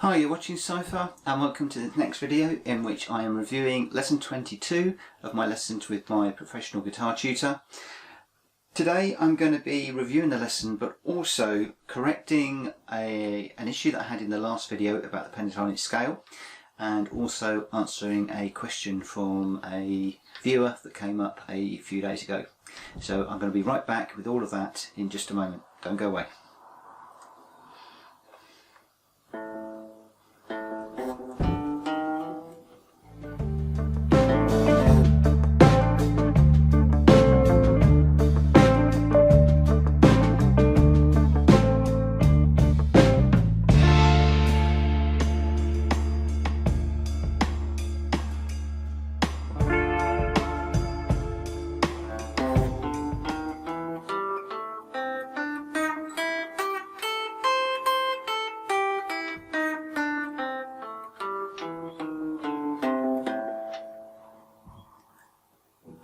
Hi, you're watching Cypher and welcome to the next video in which I am reviewing lesson 22 of my lessons with my professional guitar tutor. Today I'm going to be reviewing the lesson but also correcting an issue that I had in the last video about the pentatonic scale, and also answering a question from a viewer that came up a few days ago. So I'm going to be right back with all of that in just a moment. Don't go away.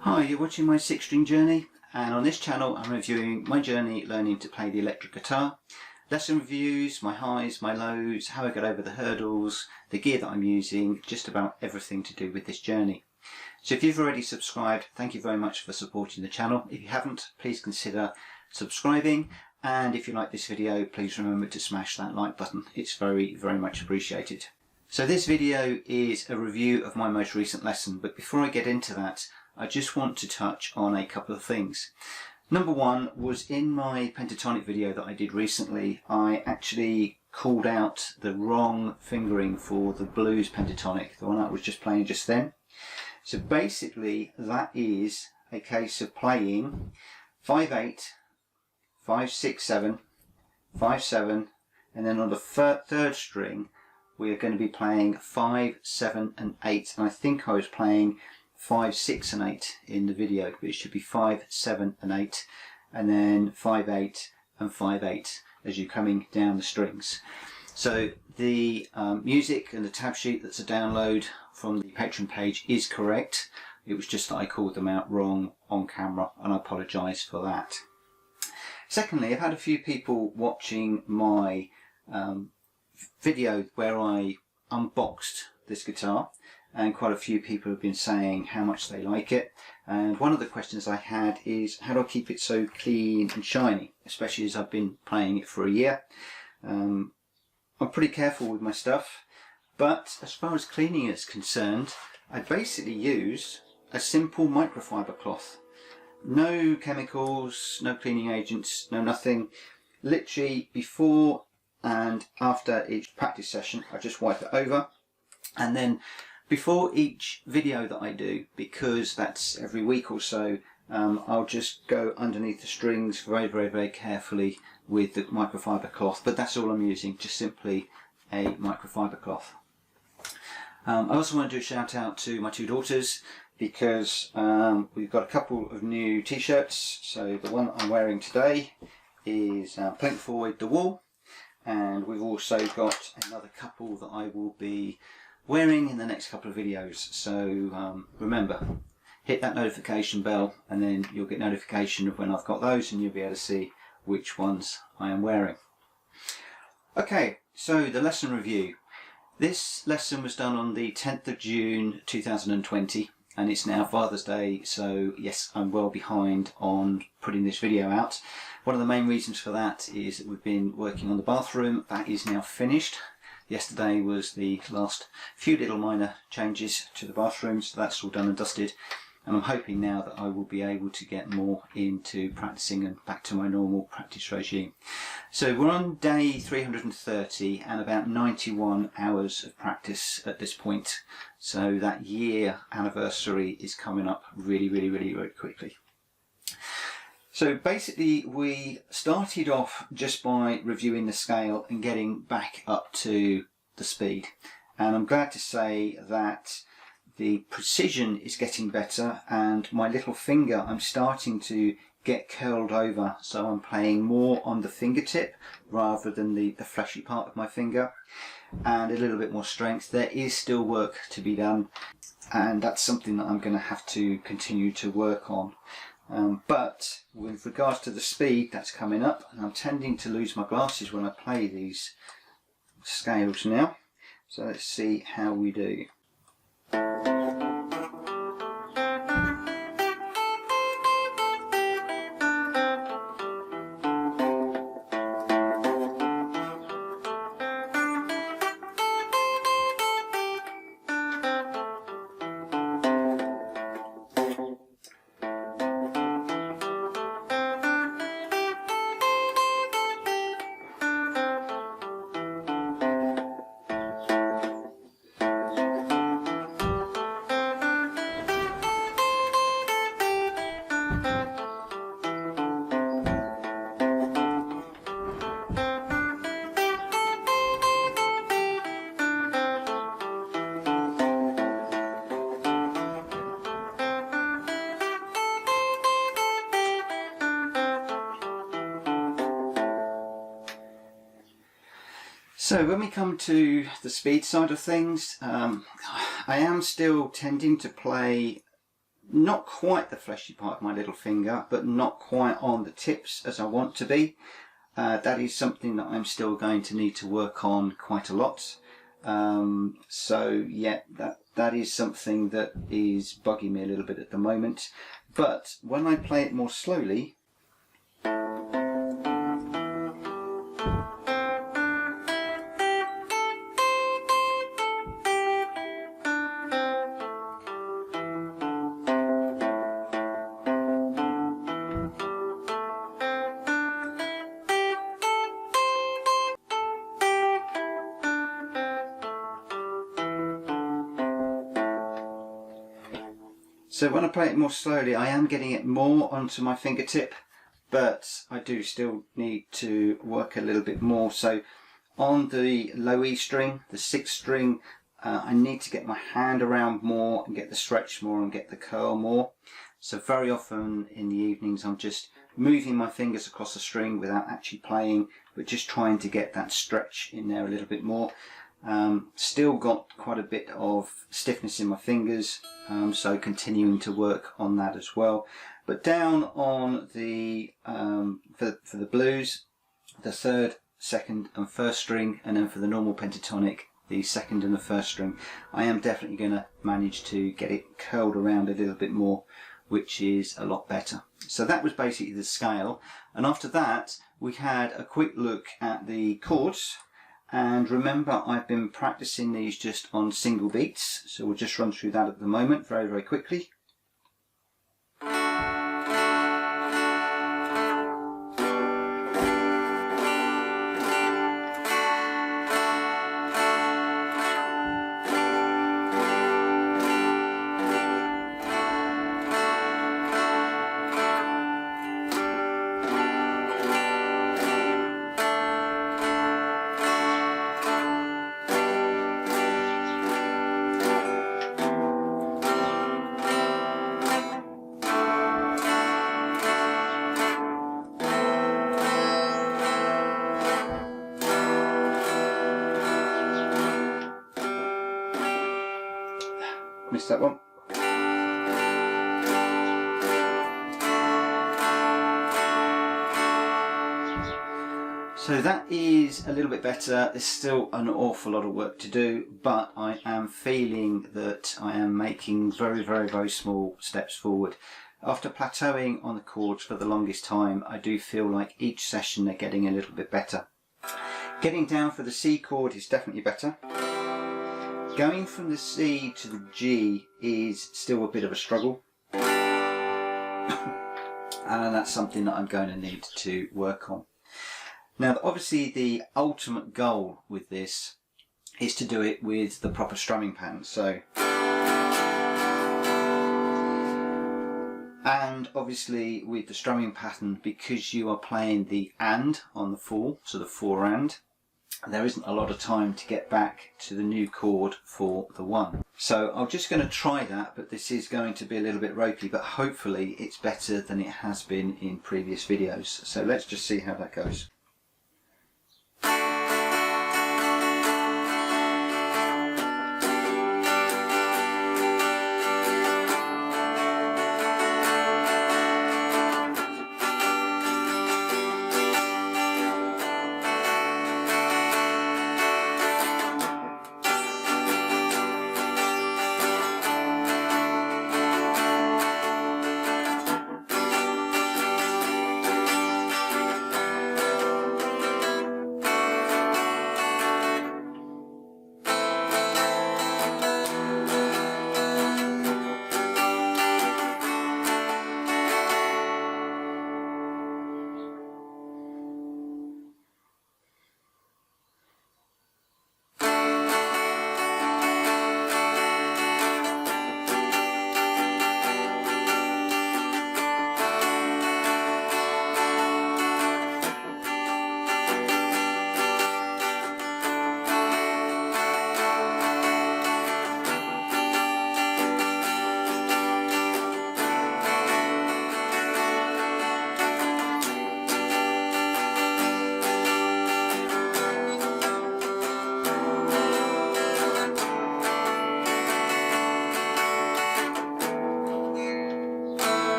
Hi, you're watching my 6-string journey, and on this channel I'm reviewing my journey learning to play the electric guitar, lesson reviews, my highs, my lows, how I got over the hurdles, the gear that I'm using, just about everything to do with this journey. So if you've already subscribed, thank you very much for supporting the channel. If you haven't, please consider subscribing, and if you like this video, please remember to smash that like button. It's very, very much appreciated. So this video is a review of my most recent lesson, but before I get into that, I just want to touch on a couple of things. Number one was in my pentatonic video that I did recently, I actually called out the wrong fingering for the blues pentatonic, the one I was just playing just then. So basically that is a case of playing 5-8, 5-6-7, 5-7, and then on the third string we're going to be playing 5, 7 and 8, and I think I was playing 5, 6 and 8 in the video, but it should be 5, 7 and 8, and then 5, 8 and 5, 8 as you're coming down the strings. So the music and the tab sheet that's a download from the Patreon page is correct. It was just that I called them out wrong on camera, and I apologise for that. Secondly, I've had a few people watching my video where I unboxed this guitar, and quite a few people have been saying how much they like it. And one of the questions I had is, how do I keep it so clean and shiny, especially as I've been playing it for a year. I'm pretty careful with my stuff, but as far as cleaning is concerned, I basically use a simple microfiber cloth. No chemicals, no cleaning agents, no nothing. Literally before and after each practice session I just wipe it over, and then before each video that I do, because that's every week or so, I'll just go underneath the strings very, very, very carefully with the microfiber cloth, but that's all I'm using, just simply a microfiber cloth. I also want to do a shout out to my two daughters, because we've got a couple of new t-shirts. So the one I'm wearing today is Plank Forward the Wall, and we've also got another couple that I will be wearing in the next couple of videos. So remember, hit that notification bell and then you'll get notification of when I've got those, and you'll be able to see which ones I am wearing. Okay, so the lesson review. This lesson was done on the 10th of June 2020, and it's now Father's Day, so yes, I'm well behind on putting this video out. One of the main reasons for that is that we've been working on the bathroom. That is now finished. Yesterday was the last few little minor changes to the bathroom, so that's all done and dusted, and I'm hoping now that I will be able to get more into practicing and back to my normal practice regime. So we're on day 330 and about 91 hours of practice at this point, so that year anniversary is coming up really, really, really, really quickly. So basically we started off just by reviewing the scale and getting back up to the speed, and I'm glad to say that the precision is getting better, and my little finger, I'm starting to get curled over, so I'm playing more on the fingertip rather than the fleshy part of my finger, and a little bit more strength. There is still work to be done, and that's something that I'm going to have to continue to work on. But with regards to the speed, that's coming up, and I'm tending to lose my glasses when I play these scales now. So let's see how we do. So when we come to the speed side of things, I am still tending to play not quite the fleshy part of my little finger, but not quite on the tips as I want to be. That is something that I'm still going to need to work on quite a lot. So yeah, that is something that is bugging me a little bit at the moment. But when I play it more slowly, so when I play it more slowly, I am getting it more onto my fingertip, but I do still need to work a little bit more. So on the low E string, the 6th string, I need to get my hand around more and get the stretch more and get the curl more. So very often in the evenings I'm just moving my fingers across the string without actually playing, but just trying to get that stretch in there a little bit more. Still got quite a bit of stiffness in my fingers, so continuing to work on that as well. But down on the for the blues, the 3rd, 2nd and 1st string, and then for the normal pentatonic, the 2nd and the 1st string, I am definitely going to manage to get it curled around a little bit more, which is a lot better. So that was basically the scale, and after that we had a quick look at the chords. And remember, I've been practicing these just on single beats, so we'll just run through that at the moment very, very quickly. Missed that one. So that is a little bit better. There's still an awful lot of work to do, but I am feeling that I am making very, very, very small steps forward. After plateauing on the chords for the longest time, I do feel like each session they're getting a little bit better. Getting down for the C chord is definitely better. Going from the C to the G is still a bit of a struggle. And that's something that I'm going to need to work on. Now, obviously the ultimate goal with this is to do it with the proper strumming pattern. So, and obviously with the strumming pattern, because you are playing the and on the 4, so the 4 and, there isn't a lot of time to get back to the new chord for the 1. So I'm just going to try that, but this is going to be a little bit ropey, but hopefully it's better than it has been in previous videos. So let's just see how that goes.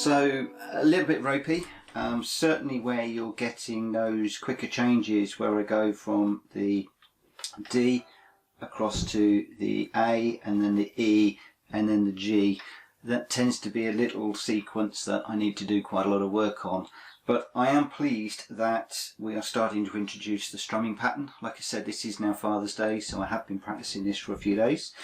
So a little bit ropey, certainly where you're getting those quicker changes where I go from the D across to the A and then the E and then the G. That tends to be a little sequence that I need to do quite a lot of work on. But I am pleased that we are starting to introduce the strumming pattern. Like I said, this is now Father's Day, so I have been practicing this for a few days.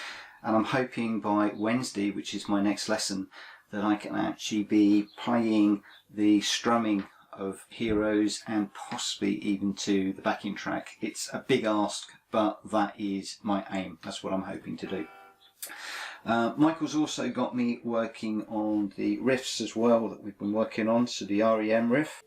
And I'm hoping by Wednesday, which is my next lesson, that I can actually be playing the strumming of Heroes and possibly even to the backing track. It's a big ask, but that is my aim. That's what I'm hoping to do. Michael's also got me working on the riffs as well that we've been working on, so the REM riff.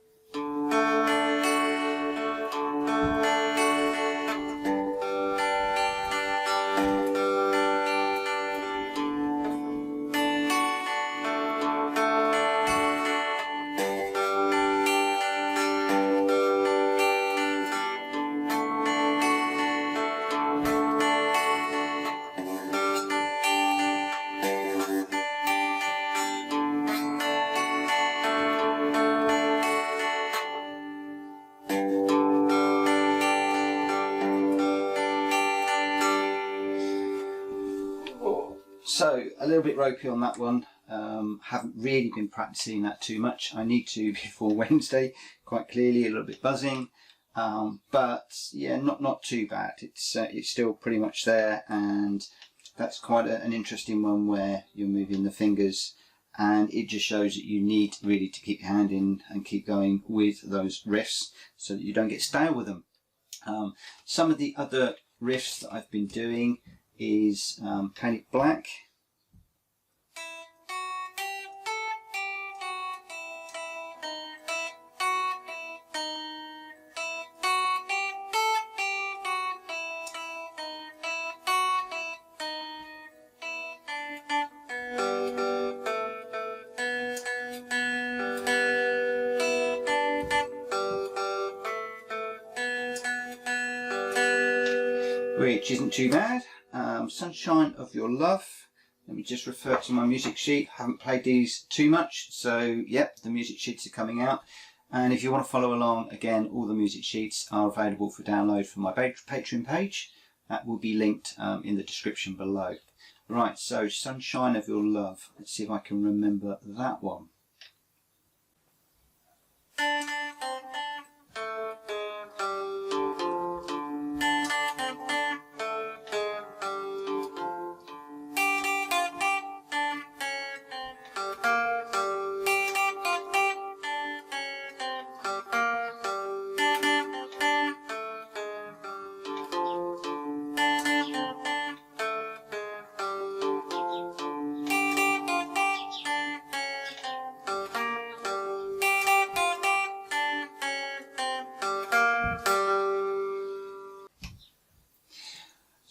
So a little bit ropey on that one. Haven't really been practicing that too much. I need to before Wednesday, quite clearly, a little bit buzzing, but yeah, not too bad. It's still pretty much there, and that's quite an interesting one where you're moving the fingers, and it just shows that you need really to keep your hand in and keep going with those riffs so that you don't get stale with them. Some of the other riffs that I've been doing is Paint It Black. Which isn't too bad. Sunshine of Your Love. Let me just refer to my music sheet. I haven't played these too much, so yep, the music sheets are coming out. And if you want to follow along, again, all the music sheets are available for download from my Patreon page. That will be linked in the description below. Right, so Sunshine of Your Love. Let's see if I can remember that one.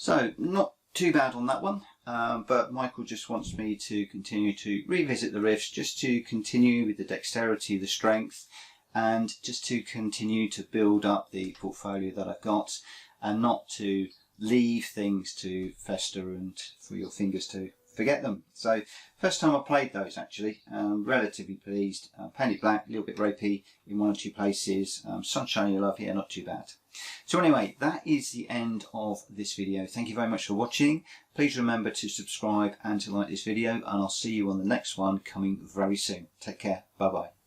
So not too bad on that one, but Michael just wants me to continue to revisit the riffs, just to continue with the dexterity, the strength, and just to continue to build up the portfolio that I've got, and not to leave things to fester and for your fingers to forget them. So first time I played those, actually, relatively pleased. Paint It Black, a little bit ropey in one or two places. Sunshine of Your Love, yeah, not too bad. So anyway, that is the end of this video. Thank you very much for watching. Please remember to subscribe and to like this video, and I'll see you on the next one coming very soon. Take care. Bye bye.